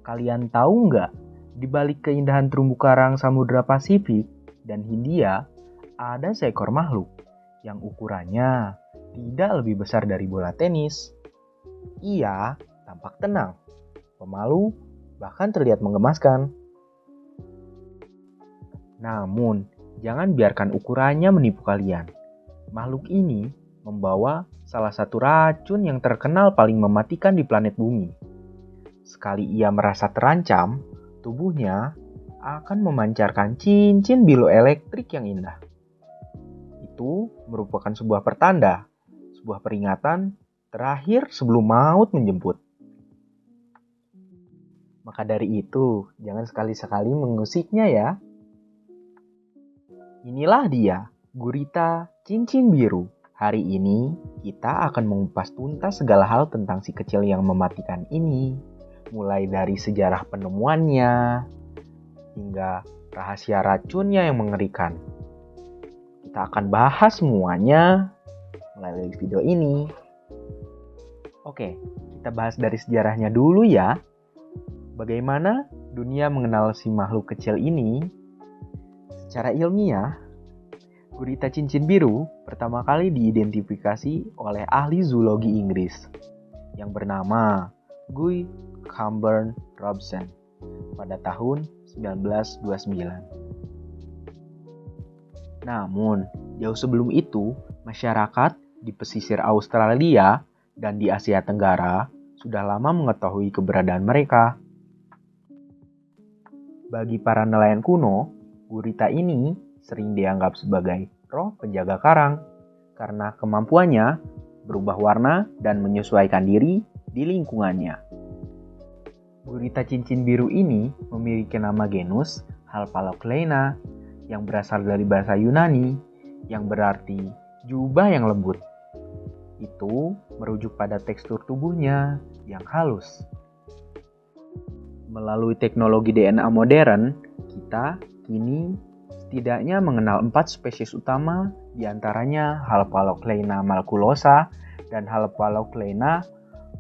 Kalian tahu nggak, di balik keindahan terumbu karang Samudra Pasifik dan Hindia, ada seekor makhluk yang ukurannya tidak lebih besar dari bola tenis. Ia tampak tenang, pemalu, bahkan terlihat menggemaskan. Namun, jangan biarkan ukurannya menipu kalian. Makhluk ini membawa salah satu racun yang terkenal paling mematikan di planet bumi. Sekali ia merasa terancam, tubuhnya akan memancarkan cincin biru elektrik yang indah. Itu merupakan sebuah pertanda, sebuah peringatan terakhir sebelum maut menjemput. Maka dari itu, jangan sekali-sekali mengusiknya ya. Inilah dia, gurita cincin biru. Hari ini, kita akan mengupas tuntas segala hal tentang si kecil yang mematikan ini. Mulai dari sejarah penemuannya, hingga rahasia racunnya yang mengerikan. Kita akan bahas semuanya melalui video ini. Oke, kita bahas dari sejarahnya dulu ya. Bagaimana dunia mengenal si makhluk kecil ini? Secara ilmiah, gurita cincin biru pertama kali diidentifikasi oleh ahli zoologi Inggris yang bernama Guy Camber Robson pada tahun 1929. Namun, jauh sebelum itu, masyarakat di pesisir Australia dan di Asia Tenggara sudah lama mengetahui keberadaan mereka. Bagi para nelayan kuno, gurita ini sering dianggap sebagai roh penjaga karang karena kemampuannya berubah warna dan menyesuaikan diri di lingkungannya. Gurita cincin biru ini memiliki nama genus Halpalocleina yang berasal dari bahasa Yunani yang berarti jubah yang lembut. Itu merujuk pada tekstur tubuhnya yang halus. Melalui teknologi DNA modern, kita kini setidaknya mengenal 4 spesies utama, diantaranya Halpalocleina maculosa dan Halpalocleina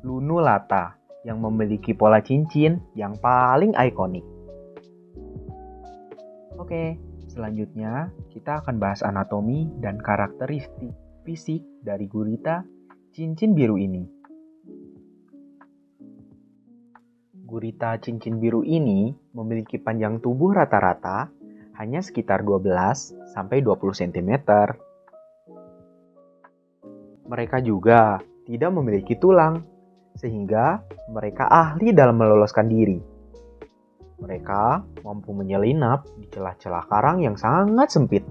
lunulata yang memiliki pola cincin yang paling ikonik. Oke, selanjutnya kita akan bahas anatomi dan karakteristik fisik dari gurita cincin biru ini. Gurita cincin biru ini memiliki panjang tubuh rata-rata hanya sekitar 12-20 cm. Mereka juga tidak memiliki tulang, sehingga mereka ahli dalam meloloskan diri. Mereka mampu menyelinap di celah-celah karang yang sangat sempit.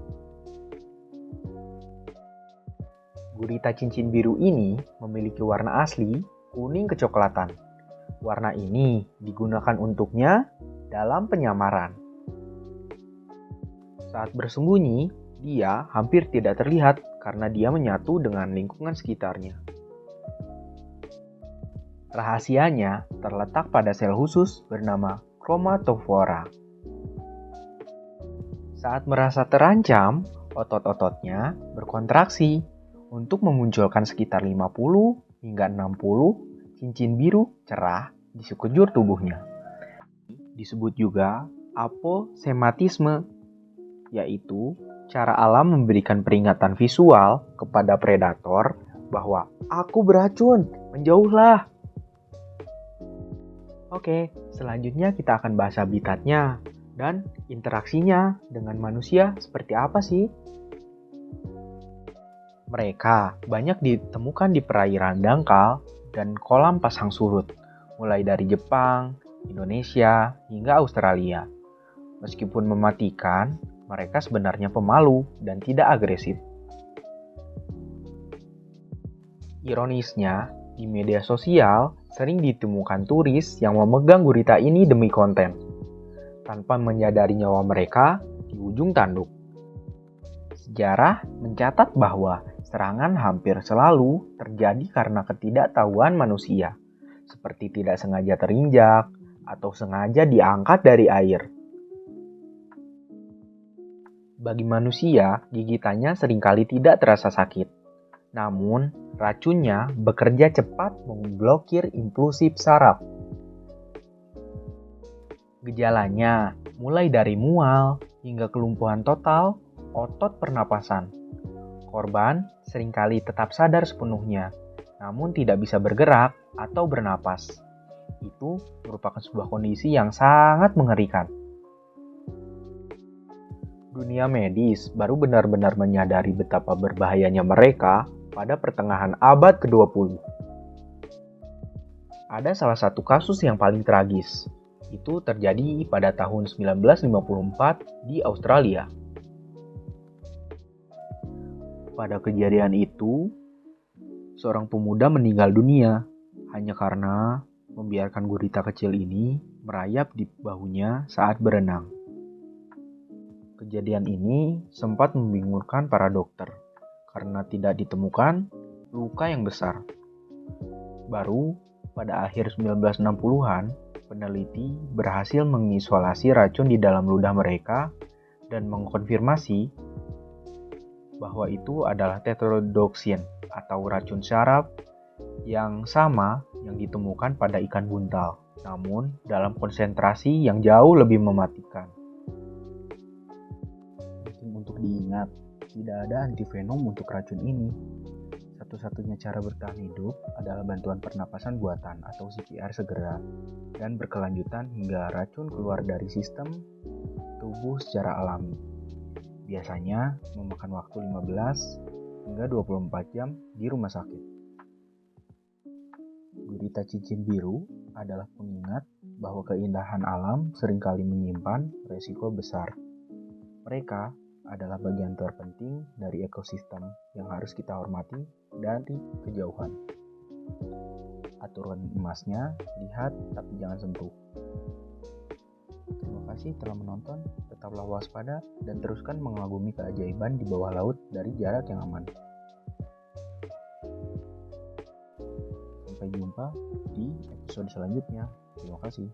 Gurita cincin biru ini memiliki warna asli kuning kecoklatan. Warna ini digunakan untuknya dalam penyamaran. Saat bersembunyi, dia hampir tidak terlihat karena dia menyatu dengan lingkungan sekitarnya. Rahasianya terletak pada sel khusus bernama chromatophora. Saat merasa terancam, otot-ototnya berkontraksi untuk memunculkan sekitar 50 hingga 60 cincin biru cerah di sekujur tubuhnya. Disebut juga aposematisme, yaitu cara alam memberikan peringatan visual kepada predator bahwa aku beracun, menjauhlah. Oke, selanjutnya kita akan bahas habitatnya dan interaksinya dengan manusia seperti apa sih? Mereka banyak ditemukan di perairan dangkal dan kolam pasang surut, mulai dari Jepang, Indonesia, hingga Australia. Meskipun mematikan, mereka sebenarnya pemalu dan tidak agresif. Ironisnya, di media sosial sering ditemukan turis yang memegang gurita ini demi konten, tanpa menyadari nyawa mereka di ujung tanduk. Sejarah mencatat bahwa serangan hampir selalu terjadi karena ketidaktahuan manusia, seperti tidak sengaja terinjak atau sengaja diangkat dari air. Bagi manusia, gigitannya seringkali tidak terasa sakit. Namun, racunnya bekerja cepat memblokir impulsif saraf. Gejalanya mulai dari mual hingga kelumpuhan total otot pernapasan. Korban seringkali tetap sadar sepenuhnya, namun tidak bisa bergerak atau bernapas. Itu merupakan sebuah kondisi yang sangat mengerikan. Dunia medis baru benar-benar menyadari betapa berbahayanya mereka pada pertengahan abad ke-20. Ada salah satu kasus yang paling tragis. Itu terjadi pada tahun 1954 di Australia. Pada kejadian itu, seorang pemuda meninggal dunia hanya karena membiarkan gurita kecil ini merayap di bahunya saat berenang. Kejadian ini sempat membingungkan para dokter karena tidak ditemukan luka yang besar. Baru pada akhir 1960-an, peneliti berhasil mengisolasi racun di dalam ludah mereka dan mengkonfirmasi bahwa itu adalah tetrodotoxin atau racun syaraf yang sama yang ditemukan pada ikan buntal, namun dalam konsentrasi yang jauh lebih mematikan. Untuk diingat, tidak ada antivenom untuk racun ini. Satu-satunya cara bertahan hidup adalah bantuan pernapasan buatan atau CPR segera dan berkelanjutan hingga racun keluar dari sistem tubuh secara alami. Biasanya memakan waktu 15 hingga 24 jam di rumah sakit. Gurita cincin biru adalah pengingat bahwa keindahan alam seringkali menyimpan resiko besar. Mereka adalah bagian terpenting dari ekosistem yang harus kita hormati dari kejauhan. Aturan emasnya, lihat tapi jangan sentuh. Terima kasih telah menonton, tetaplah waspada dan teruskan mengagumi keajaiban di bawah laut dari jarak yang aman. Sampai jumpa di episode selanjutnya. Terima kasih.